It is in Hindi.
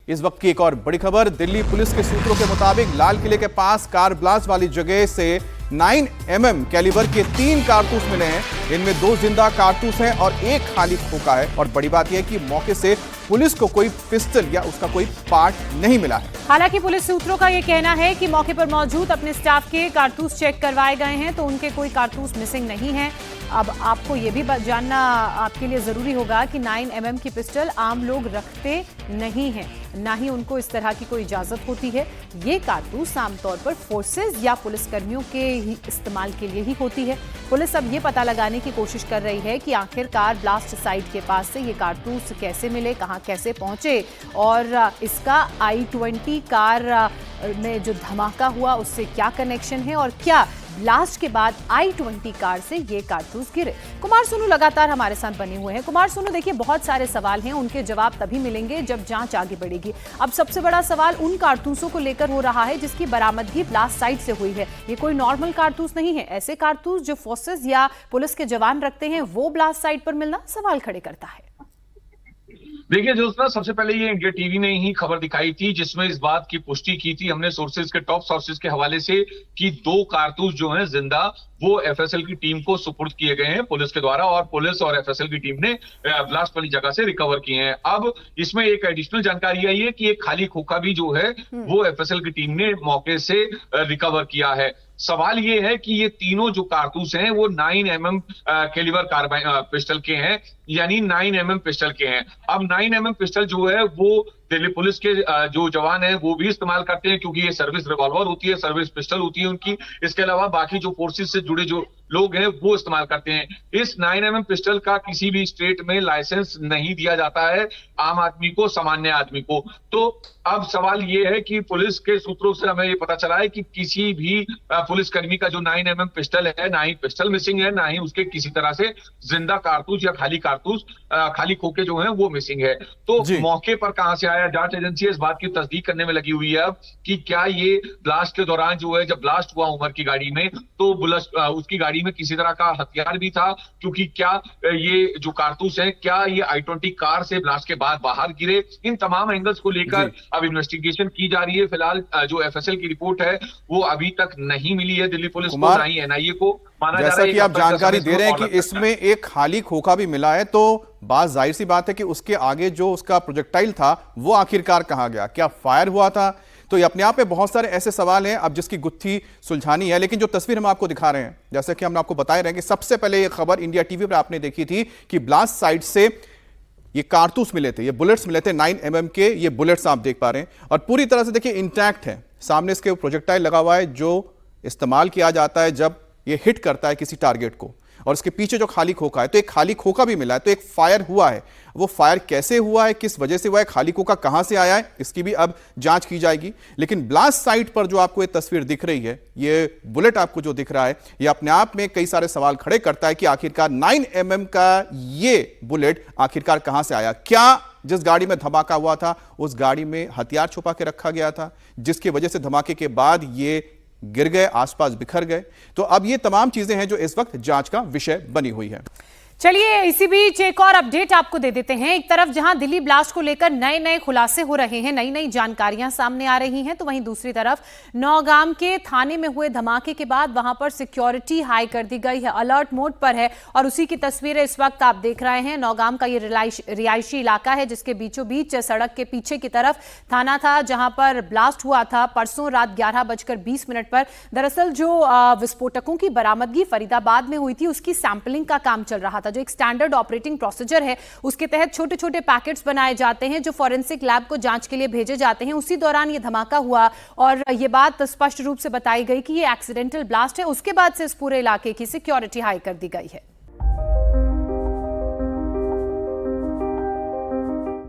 इस वक्त की एक और बड़ी खबर, दिल्ली पुलिस के सूत्रों के मुताबिक लाल किले के पास कार ब्लास्ट वाली जगह से 9mm कैलिबर के 3 कारतूस मिले हैं। इनमें 2 जिंदा कारतूस हैं और 1 खाली खोखा है। और बड़ी बात यह है कि मौके से पुलिस को कोई पिस्टल या उसका कोई पार्ट नहीं मिला है। हालांकि पुलिस सूत्रों का यह कहना है कि मौके पर मौजूद अपने स्टाफ के कारतूस चेक करवाए गए हैं तो उनके कोई कारतूस मिसिंग नहीं है। अब आपको यह भी जानना आपके लिए जरूरी होगा कि 9mm की पिस्टल आम लोग रखते नहीं हैं, ना ही उनको इस तरह की कोई इजाजत होती है। ये कारतूस आमतौर पर फोर्सेज या पुलिसकर्मियों के ही इस्तेमाल के लिए ही होती है। पुलिस अब ये पता लगाने की कोशिश कर रही है कि आखिरकार ब्लास्ट साइट के पास से ये कारतूस कैसे मिले, कहां कैसे पहुंचे और इसका I-20 कार में जो धमाका हुआ उससे क्या कनेक्शन है और क्या ब्लास्ट के बाद I-20 कार से ये कारतूस गिरे। कुमार सोनू लगातार हमारे साथ बने हुए हैं। कुमार सोनू, देखिए बहुत सारे सवाल हैं, उनके जवाब तभी मिलेंगे जब जांच आगे बढ़ेगी। अब सबसे बड़ा सवाल उन कारतूसों को लेकर हो रहा है जिसकी बरामदगी ब्लास्ट साइट से हुई है। ये कोई नॉर्मल कारतूस नहीं है। ऐसे कारतूस जो फोर्सेज या पुलिस के जवान रखते हैं वो ब्लास्ट साइट पर मिलना सवाल खड़े करता है। देखिए दोस्तों, सबसे पहले ये इंडिया टीवी ने ही खबर दिखाई थी जिसमें इस बात की पुष्टि की थी हमने सोर्सेज के, टॉप सोर्सेज के हवाले से, कि 2 कारतूस जो हैं जिंदा वो एफएसएल की टीम को सुपुर्द किए गए हैं पुलिस के द्वारा और पुलिस और एफएसएल की टीम ने ब्लास्ट वाली जगह से रिकवर किए हैं। अब इसमें एक एडिशनल जानकारी आई है कि एक खाली खोखा भी जो है वो एफएसएल की टीम ने मौके से रिकवर किया है। सवाल ये है कि ये तीनों जो कारतूस हैं वो 9mm कैलिबर कार्बाइन पिस्टल के हैं, यानी 9mm पिस्टल के हैं। अब 9mm पिस्टल जो है वो दिल्ली पुलिस के जो जवान हैं वो भी इस्तेमाल करते हैं क्योंकि ये सर्विस रिवॉल्वर होती है, सर्विस पिस्टल होती है उनकी। इसके अलावा बाकी जो फोर्सेस से जुड़े जो लोग हैं वो इस्तेमाल करते हैं। इस 9mm पिस्टल का किसी भी स्टेट में लाइसेंस नहीं दिया जाता है आम आदमी को, सामान्य आदमी को। तो अब सवाल ये है कि पुलिस के सूत्रों से हमें ये पता चला है कि किसी भी पुलिसकर्मी का जो 9mm पिस्टल है, ना ही पिस्टल मिसिंग है, ना ही उसके किसी तरह से जिंदा कारतूस या खाली कारतूस, खाली खोखे जो हैं वो मिसिंग है। तो मौके पर कहां से आया, जांच एजेंसी इस बात की तस्दीक करने में लगी हुई है अब कि क्या ये ब्लास्ट के दौरान जो है, जब ब्लास्ट हुआ उमर की गाड़ी में, तो उसकी गाड़ी में किसी तरह का हथियार भी था, क्योंकि क्या ये जो कारतूस हैं क्या ये I-20 कार से ब्लास्ट के बाद बाहर गिरे। इन तमाम एंगल्स को लेकर अब इन्वेस्टिगेशन की जा रही है। फिलहाल जो एफएसएल की रिपोर्ट है वो अभी तक नहीं मिली है दिल्ली पुलिस को, ना ही एनआईए को। माना जा रहा है जैसा कि आप जानकारी दे रहे हैं कि इसमें एक खाली खोखा भी मिला है, तो बात जाहिर सी बात है कि उसके आगे जो उसका प्रोजेक्टाइल था वो आखिरकार कहां गया, क्या फायर हुआ था? तो ये अपने आप में बहुत सारे ऐसे सवाल हैं अब जिसकी गुत्थी सुलझानी है। लेकिन जो तस्वीर हम आपको दिखा रहे हैं, जैसे कि हम आपको बता रहे हैं कि सबसे पहले ये खबर इंडिया टीवी पर आपने देखी थी कि ब्लास्ट साइट से ये कारतूस मिले थे, ये बुलेट्स मिले थे 9mm के। ये बुलेट्स आप देख पा रहे हैं और पूरी तरह से देखिए इंटैक्ट है। सामने इसके प्रोजेक्टाइल लगा हुआ है जो इस्तेमाल किया जाता है जब ये हिट करता है किसी टारगेट को। और इसके पीछे जो खाली खोखा है, तो एक खाली खोखा भी मिला है, तो एक फायर हुआ है। वो फायर कैसे हुआ है, किस वजह से हुआ है, खाली खोखा कहां से आया है, इसकी भी अब जांच की जाएगी। लेकिन ब्लास्ट साइट पर जो आपको ये तस्वीर दिख रही है, ये बुलेट आपको जो दिख रहा है, ये अपने आप में कई सारे सवाल खड़े करता है कि आखिरकार 9mm का ये बुलेट आखिरकार कहां से आया। क्या जिस गाड़ी में धमाका हुआ था उस गाड़ी में हथियार छुपा के रखा गया था जिसकी वजह से धमाके के बाद ये गिर गए, आसपास बिखर गए? तो अब ये तमाम चीजें हैं जो इस वक्त जांच का विषय बनी हुई है। चलिए इसी बीच एक और अपडेट आपको दे देते हैं। एक तरफ जहां दिल्ली ब्लास्ट को लेकर नए नए खुलासे हो रहे हैं, नई नई जानकारियां सामने आ रही हैं, तो वहीं दूसरी तरफ नौगाम के थाने में हुए धमाके के बाद वहां पर सिक्योरिटी हाई कर दी गई है, अलर्ट मोड पर है। और उसी की तस्वीरें इस वक्त आप देख रहे हैं। नौगाम का ये रिहायशी इलाका है जिसके बीचों बीच सड़क के पीछे की तरफ थाना था जहां पर ब्लास्ट हुआ था परसों रात 11:20 पर। दरअसल जो विस्फोटकों की बरामदगी फरीदाबाद में हुई थी उसकी सैंपलिंग का काम चल रहा था। जो एक स्टैंडर्ड ऑपरेटिंग प्रोसीजर है उसके तहत छोटे छोटे पैकेट्स बनाए जाते हैं जो फॉरेंसिक लैब को जांच के लिए भेजे जाते हैं। उसी दौरान ये धमाका हुआ और ये बात स्पष्ट रूप से बताई गई कि ये एक्सीडेंटल ब्लास्ट है। उसके बाद से इस पूरे इलाके की सिक्योरिटी हाई कर दी गई है।